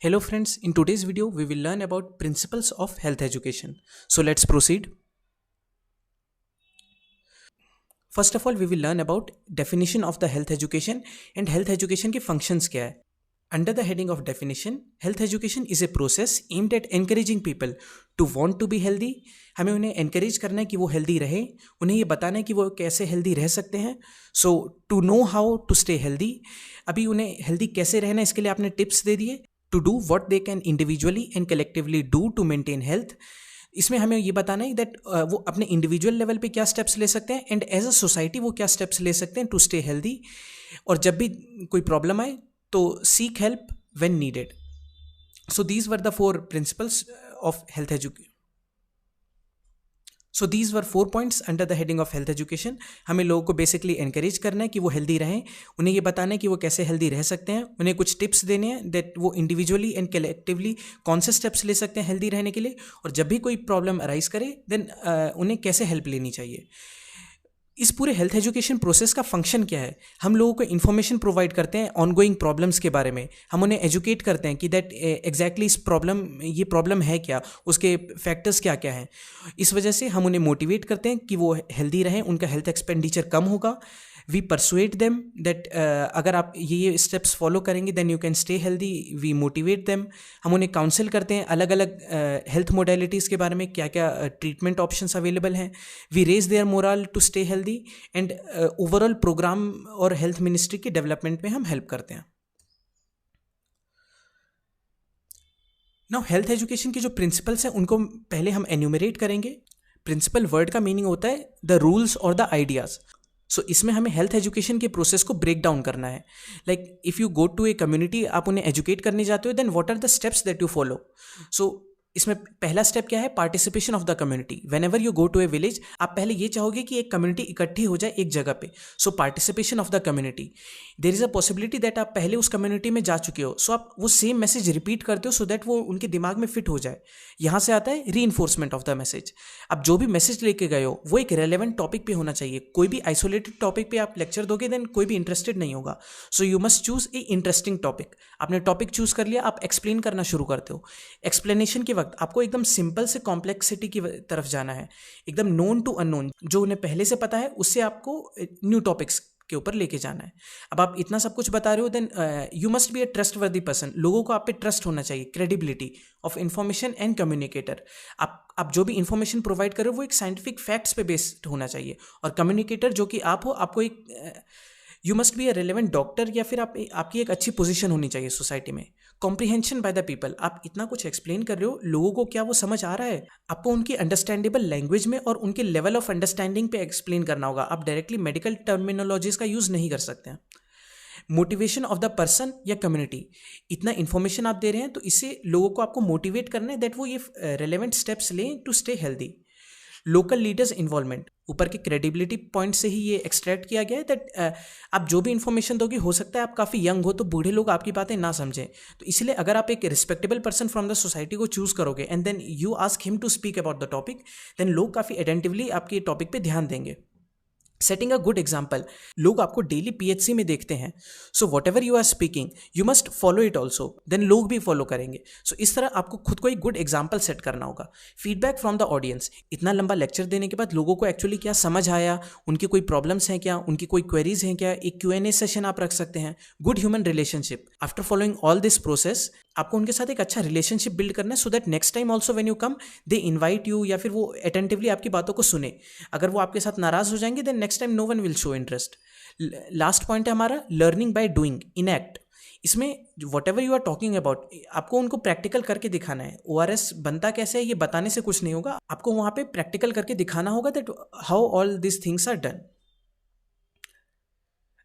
Hello friends, in today's video we will learn about principles of health education. So let's proceed. First of all we will learn about definition of the health education and health education के functions क्या है. Under the heading of definition, health education is a process aimed at encouraging people to want to be healthy. हमें उन्हें encourage करना है कि वो healthy रहे, उन्हें ये बताना है कि वो कैसे healthy रह सकते हैं. So to know how to stay healthy, अभी उन्हें healthy कैसे रहना है इसके लिए आपने tips दे दिए. To do what they can individually and collectively do to maintain health. इसमें हमें ये बताना है दैट वो अपने इंडिविजुअल लेवल पे क्या स्टेप्स ले सकते हैं एंड एज अ सोसाइटी वो क्या स्टेप्स ले सकते हैं टू स्टे हेल्दी. और जब भी कोई प्रॉब्लम आए तो seek help when needed. So these were the four principles of health education. So these were 4 points under the heading of health education. हमें लोगों को बेसिकली एनकरेज करना है कि वो हेल्दी रहें, उन्हें ये बताना है कि वो कैसे हेल्दी रह सकते हैं, उन्हें कुछ टिप्स देने हैं दैट वो इंडिविजुअली एंड कलेक्टिवली कौन से स्टेप्स ले सकते हैं हेल्दी रहने के लिए, और जब भी कोई प्रॉब्लम अराइज करे देन उन्हें कैसे हेल्प लेनी चाहिए. इस पूरे हेल्थ एजुकेशन प्रोसेस का फंक्शन क्या है? हम लोगों को इन्फॉर्मेशन प्रोवाइड करते हैं ऑनगोइंग प्रॉब्लम्स के बारे में. हम उन्हें एजुकेट करते हैं कि दैट एग्जैक्टली ये प्रॉब्लम है क्या, उसके फैक्टर्स क्या क्या हैं. इस वजह से हम उन्हें मोटिवेट करते हैं कि वो हेल्दी रहें, उनका हेल्थ एक्सपेंडिचर कम होगा. वी परसुएट देम दैट अगर आप ये स्टेप्स फॉलो करेंगे then you can stay healthy. We motivate them. हम उन्हें काउंसिल करते हैं अलग अलग हेल्थ मोडेलिटीज़ के बारे में, क्या क्या ट्रीटमेंट ऑप्शंस अवेलेबल हैं. We raise their morale to stay healthy and overall programme और हेल्थ मिनिस्ट्री के डेवलपमेंट में हम हेल्प करते हैं. नाउ हेल्थ एजुकेशन के जो प्रिंसिपल्स हैं उनको पहले हम एन्यूमरेट करेंगे. प्रिंसिपल वर्ड का मीनिंग होता है द रूल्स और द आइडियाज़. सो इसमें हमें हेल्थ एजुकेशन के प्रोसेस को ब्रेक डाउन करना है. Like if you go to a community, आप उन्हें एजुकेट करने जाते हो, then what are the steps that you follow. So इसमें पहला स्टेप क्या है? Participation of the community. Whenever you go to a village, आप पहले ये चाहोगे कि एक कम्युनिटी इकट्ठी हो जाए एक जगह पे. So participation of the community. There is a possibility that आप पहले उस कम्युनिटी में जा चुके हो, सो आप वो सेम मैसेज रिपीट करते हो सो दैट वो उनके दिमाग में फिट हो जाए. यहाँ से आता है री इन्फोर्समेंट ऑफ द मैसेज. आप जो भी मैसेज लेके गए हो वो एक रेलेवेंट टॉपिक पे होना चाहिए. कोई भी आइसोलेटेड टॉपिक पे आप लेक्चर दोगे देन कोई भी इंटरेस्टेड नहीं होगा. So you must choose a interesting topic. आपने टॉपिक चूज कर लिया, आप एक्सप्लेन करना शुरू करते हो. एक्सप्लेनेशन के वक्त आपको एकदम सिंपल से कॉम्प्लेक्सिटी की तरफ जाना है, एकदम नोन टू अननोन. जो उन्हें पहले से पता है उससे आपको न्यू टॉपिक्स के ऊपर लेके जाना है. अब आप इतना सब कुछ बता रहे हो then you must be a trustworthy person. लोगों को आप पे ट्रस्ट होना चाहिए. Credibility of information and communicator. आप जो भी इंफॉर्मेशन प्रोवाइड कर रहे हो वो एक साइंटिफिक फैक्ट्स पे बेस्ड होना चाहिए. और कम्युनिकेटर जो कि आप हो, आपको एक you must be a relevant doctor, या फिर आपकी एक अच्छी पोजीशन होनी चाहिए सोसाइटी में. Comprehension by the people. आप इतना कुछ एक्सप्लेन कर रहे हो, लोगों को क्या वो समझ आ रहा है? आपको उनकी अंडरस्टैंडेबल लैंग्वेज में और उनके लेवल ऑफ अंडरस्टैंडिंग पे एक्सप्लेन करना होगा. आप डायरेक्टली मेडिकल टर्मिनोलॉजीज का यूज़ नहीं कर सकते हैं. मोटिवेशन ऑफ द पर्सन या कम्युनिटी. इतना इन्फॉर्मेशन आप दे रहे हैं तो इससे लोगों को आपको मोटिवेट करना है दैट वो ये रेलेवेंट स्टेप्स लें to stay healthy. Local leaders involvement. ऊपर के क्रेडिबिलिटी पॉइंट से ही ये एक्सट्रैक्ट किया गया है दैट आप जो भी इन्फॉर्मेशन दोगे, हो सकता है आप काफ़ी यंग हो तो बूढ़े लोग आपकी बातें ना समझें. तो इसलिए अगर आप एक respectable person from the society को चूज़ करोगे and then you ask him to speak about the topic, then लोग काफ़ी अटेंटिवली आपके टॉपिक पे ध्यान देंगे. Setting a good example. लोग आपको डेली पीएचसी में देखते हैं, so whatever you are speaking you must follow it also, then लोग भी फॉलो करेंगे. सो इस तरह आपको खुद को एक गुड एग्जाम्पल सेट करना होगा. Feedback from the audience. इतना लंबा लेक्चर देने के बाद लोगों को एक्चुअली क्या समझ आया, उनकी कोई प्रॉब्लम्स हैं क्या, उनकी कोई क्वेरीज हैं क्या, एक Q&A सेशन आप रख सकते हैं. Good human relationship. After following all this process आपको उनके साथ एक अच्छा रिलेशनशिप बिल्ड करना है so that next time also when you come they invite you, या फिर वो अटेंटिवली आपकी बातों को सुने. अगर वो आपके साथ नाराज हो जाएंगे then next time no one will show interest. Last point है हमारा लर्निंग बाय डूइंग, इनएक्ट. इसमें whatever you are talking about आपको उनको प्रैक्टिकल करके दिखाना है. ORS बनता कैसे है ये बताने से कुछ नहीं होगा, आपको वहाँ पे प्रैक्टिकल करके दिखाना होगा that how all this things are done.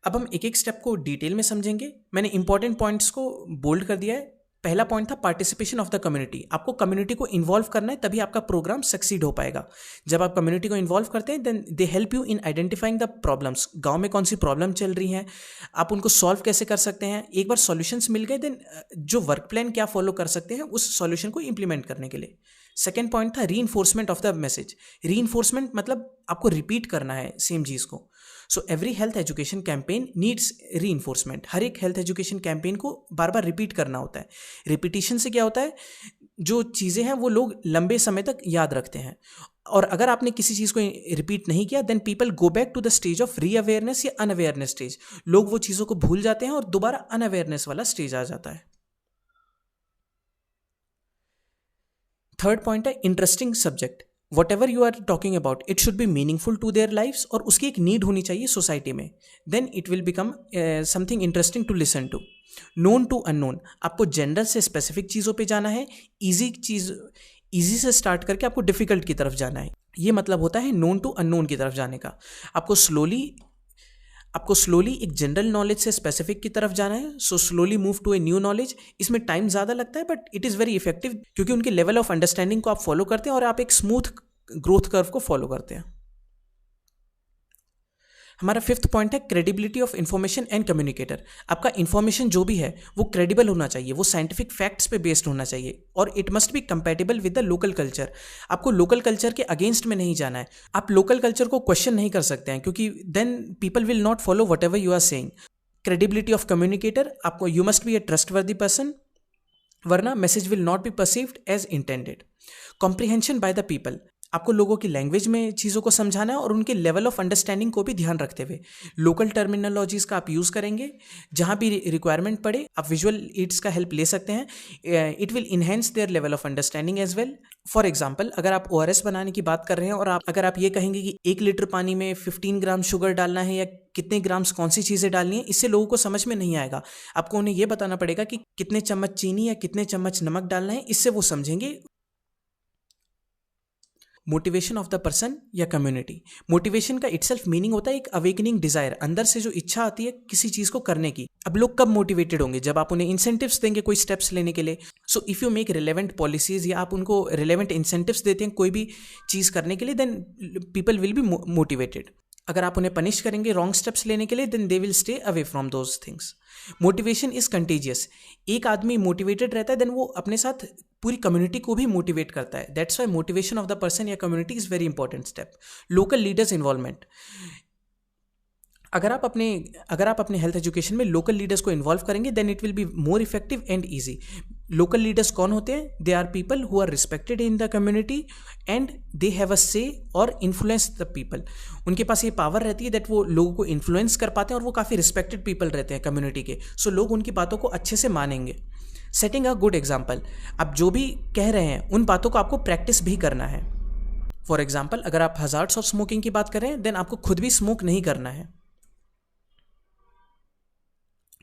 अब हम एक एक स्टेप को डिटेल में समझेंगे. मैंने इंपॉर्टेंट पॉइंट्स को बोल्ड कर दिया है. पहला पॉइंट था पार्टिसिपेशन ऑफ द कम्युनिटी. आपको कम्युनिटी को इन्वॉल्व करना है तभी आपका प्रोग्राम सक्सीड हो पाएगा. जब आप कम्युनिटी को इन्वॉल्व करते हैं then they help you in identifying the problems. गांव में कौन सी प्रॉब्लम चल रही हैं, आप उनको सॉल्व कैसे कर सकते हैं. एक बार सॉल्यूशंस मिल गए देन जो वर्क प्लान क्या फॉलो कर सकते हैं उस सॉल्यूशन को इंप्लीमेंट करने के लिए. सेकेंड पॉइंट था री इन्फोर्समेंट ऑफ द मैसेज. री इन्फोर्समेंट मतलब आपको रिपीट करना है सेम चीज़ को. So every health education campaign needs री, हर एक हेल्थ एजुकेशन कैंपेन को बार बार रिपीट करना होता है। रिपीटिशन से क्या होता है, जो चीज़ें हैं वो लोग लंबे समय तक याद रखते हैं। और अगर आपने किसी चीज़ को रिपीट नहीं किया, then people go back to the stage of re awareness या अनअवेयरनेस स्टेज। लोग वो चीज़ों को भूल जाते हैं और दोबारा अनअवेयरनेस वाला स्टेज आ जाता है। थर्ड पॉइंट है interesting subject. Whatever you are talking about it should be meaningful to their lifes, और उसकी एक नीड होनी चाहिए सोसाइटी में। Then it will become something interesting to listen to. Known to unknown, आपको general से specific चीज़ों पे जाना है। ईजी से स्टार्ट करके आपको डिफिकल्ट की तरफ जाना है। ये मतलब होता है नोन टू अननोन की तरफ जाने का। आपको स्लोली एक जनरल नॉलेज से स्पेसिफिक की तरफ जाना है। So slowly move to a new knowledge. इसमें टाइम ज़्यादा लगता है but it is very effective, क्योंकि उनके लेवल ऑफ अंडरस्टैंडिंग को आप फॉलो करते हैं और आप एक स्मूथ ग्रोथ कर्व को फॉलो करते हैं। हमारा फिफ्थ पॉइंट है credibility of information and communicator. आपका इन्फॉर्मेशन जो भी है वो क्रेडिबल होना चाहिए, वो साइंटिफिक फैक्ट्स पे बेस्ड होना चाहिए, और it must be compatible with the local culture. आपको लोकल कल्चर के अगेंस्ट में नहीं जाना है। आप लोकल कल्चर को क्वेश्चन नहीं कर सकते हैं, क्योंकि then people will not follow whatever you are saying. Credibility of communicator, आपको you must be a trustworthy person, वरना message will not be perceived as intended. Comprehension by the people, आपको लोगों की लैंग्वेज में चीज़ों को समझाना है और उनके लेवल ऑफ अंडरस्टैंडिंग को भी ध्यान रखते हुए लोकल टर्मिनोलॉजीज़ का आप यूज़ करेंगे। जहाँ भी रिक्वायरमेंट पड़े आप विजुअल एड्स का हेल्प ले सकते हैं। It will enhance their level of understanding as well. For example, अगर आप ORS बनाने की बात कर रहे हैं और अगर आप ये कहेंगे कि 1 लीटर पानी में 15 ग्राम शुगर डालना है या कितने ग्राम्स कौन सी चीज़ें डालनी है, इससे लोगों को समझ में नहीं आएगा। आपको उन्हें यह बताना पड़ेगा कि कितने चम्मच चीनी या कितने चम्मच नमक डालना है, इससे वो समझेंगे। मोटिवेशन ऑफ द पर्सन या कम्युनिटी। मोटिवेशन का इटसेल्फ मीनिंग होता है एक अवेकनिंग डिजायर, अंदर से जो इच्छा आती है किसी चीज को करने की। अब लोग कब मोटिवेटेड होंगे? जब आप उन्हें इंसेंटिव्स देंगे कोई स्टेप्स लेने के लिए। So if you make relevant policies या आप उनको रिलेवेंट इंसेंटिव्स देते हैं कोई भी चीज करने के लिए, then people will be motivated. अगर आप उन्हें पनिश करेंगे रॉन्ग स्टेप्स लेने के लिए, then they will stay away from those things. Motivation is contagious. एक आदमी मोटिवेटेड रहता है, देन वो अपने साथ पूरी कम्युनिटी को भी मोटिवेट करता है। That's why motivation of the person या community is very important step. Local leaders involvement, अगर आप अपने हेल्थ एजुकेशन में लोकल लीडर्स को इन्वॉल्व करेंगे, then it will be more effective and easy. Local leaders कौन होते हैं? They are people who are respected in the community and they have a say और इन्फ्लुएंस द पीपल। उनके पास ये power रहती है दैट वो लोगों को इन्फ्लुएंस कर पाते हैं और वो काफ़ी रिस्पेक्टेड पीपल रहते हैं कम्युनिटी के। सो लोग उनकी बातों को अच्छे से मानेंगे। सेटिंग अ गुड एग्जाम्पल, आप जो भी कह रहे हैं उन बातों को आपको प्रैक्टिस भी करना है। फॉर एग्जाम्पल, अगर आप हजार्ड्स ऑफ स्मोकिंग की बात करें, देन आपको खुद भी स्मोक नहीं करना है।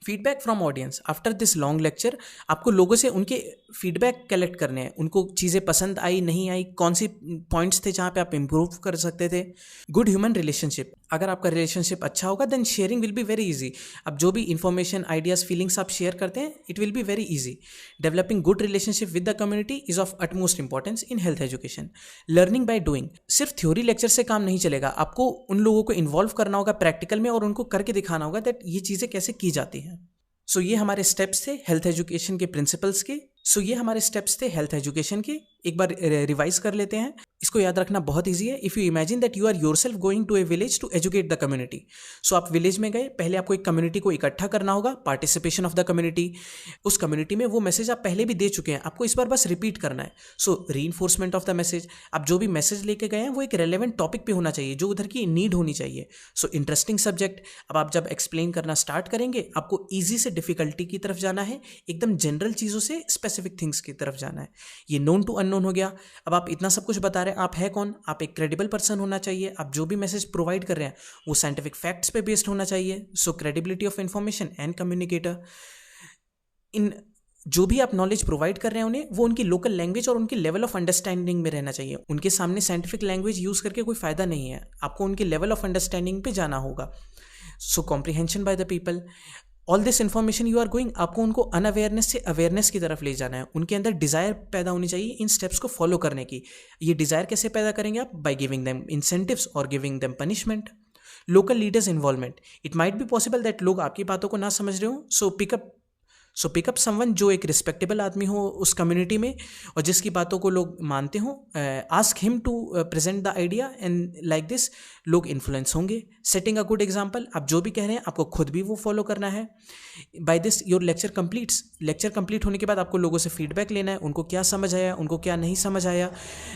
Feedback from audience. After this long lecture आपको लोगों से उनके फीडबैक कलेक्ट करने हैं। उनको चीज़ें पसंद आई, नहीं आई, कौन सी पॉइंट्स थे जहाँ पे आप इम्प्रूव कर सकते थे। गुड ह्यूमन रिलेशनशिप, अगर आपका रिलेशनशिप अच्छा होगा, then sharing will be very easy. अब जो भी इंफॉर्मेशन, आइडियाज़, फीलिंग्स आप शेयर करते हैं, it will be very easy. Developing good relationship with the community is of utmost importance in health education. Learning by doing, सिर्फ theory lecture से काम नहीं चलेगा। आपको उन लोगों को इन्वॉल्व करना होगा प्रैक्टिकल में और उनको करके दिखाना होगा दैट ये चीज़ें कैसे की जाती हैं। सो ये हमारे स्टेप्स थे हेल्थ एजुकेशन के प्रिंसिपल्स के। एक बार रिवाइज कर लेते हैं। इसको याद रखना बहुत ईजी है। If you imagine that you are yourself going to a village to educate the community. So आप विलेज में गए, पहले आपको एक कम्युनिटी को इकट्ठा करना होगा, पार्टिसिपेशन ऑफ द कम्युनिटी। उस कम्युनिटी में वो मैसेज आप पहले भी दे चुके हैं, आपको इस बार बस रिपीट करना है। सो रीइंफोर्समेंट ऑफ द मैसेज, आप जो भी मैसेज लेके गए हैं वो एक रेलेवेंट टॉपिक पे होना चाहिए, जो उधर की नीड होनी चाहिए। सो इंटरेस्टिंग सब्जेक्ट, अब आप जब एक्सप्लेन करना स्टार्ट करेंगे, आपको ईजी से डिफिकल्टी की तरफ जाना है, एकदम जनरल चीज़ों से स्पेसिफिक थिंग्स की तरफ जाना है। ये नोन टू अननोन हो गया। अब आप इतना सब कुछ बता रहे हैं, आप है कौन? आप एक क्रेडिबल पर्सन होना चाहिए। आप जो भी मैसेज प्रोवाइड कर रहे हैं वो साइंटिफिक फैक्ट्स पे बेस्ड होना चाहिए। So credibility of information and communicator. In जो भी आप नॉलेज प्रोवाइड कर रहे हैं उन्हें, वो उनकी लोकल लैंग्वेज और उनके लेवल ऑफ अंडरस्टैंडिंग में रहना चाहिए। उनके सामने साइंटिफिक लैंग्वेज यूज़ करके कोई फ़ायदा नहीं है, आपको उनके लेवल ऑफ अंडरस्टैंडिंग पे जाना होगा। So comprehension by the people, all this information you are going, आपको उनको अनअवेयरनेस से अवेयरनेस की तरफ ले जाना है। उनके अंदर डिज़ायर पैदा होनी चाहिए इन स्टेप्स को फॉलो करने की। ये डिज़ायर कैसे पैदा करेंगे आप? बाय गिविंग देम इंसेंटिव्स और giving them punishment. Local leaders involvement, it might be possible that लोग आपकी बातों को ना समझ रहे हो, सो सो पिकअप समवन जो एक रिस्पेक्टेबल आदमी हो उस कम्युनिटी में और जिसकी बातों को लोग मानते हों, ask him to present the idea and like this लोग इन्फ्लुएंस होंगे। सेटिंग अ गुड एग्जाम्पल, आप जो भी कह रहे हैं आपको खुद भी वो फॉलो करना है। By this your lecture completes. Lecture complete होने के बाद आपको लोगों से फीडबैक लेना है, उनको क्या समझ आया, उनको क्या नहीं समझ आया,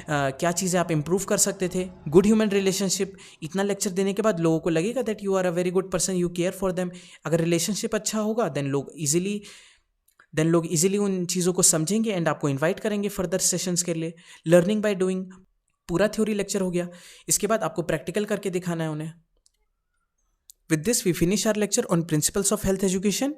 क्या चीज़ें आप इम्प्रूव कर सकते थे। गुड ह्यूमन रिलेशनशिप, इतना लेक्चर देने के बाद लोगों को लगेगा that you are a very good person, you care for them. अगर रिलेशनशिप अच्छा होगा देन लोग इजीली उन चीज़ों को समझेंगे एंड आपको इनवाइट करेंगे फर्दर सेशंस के लिए। लर्निंग बाय डूइंग, पूरा थ्योरी लेक्चर हो गया, इसके बाद आपको प्रैक्टिकल करके दिखाना है उन्हें। With this we finish our lecture on principles of health education.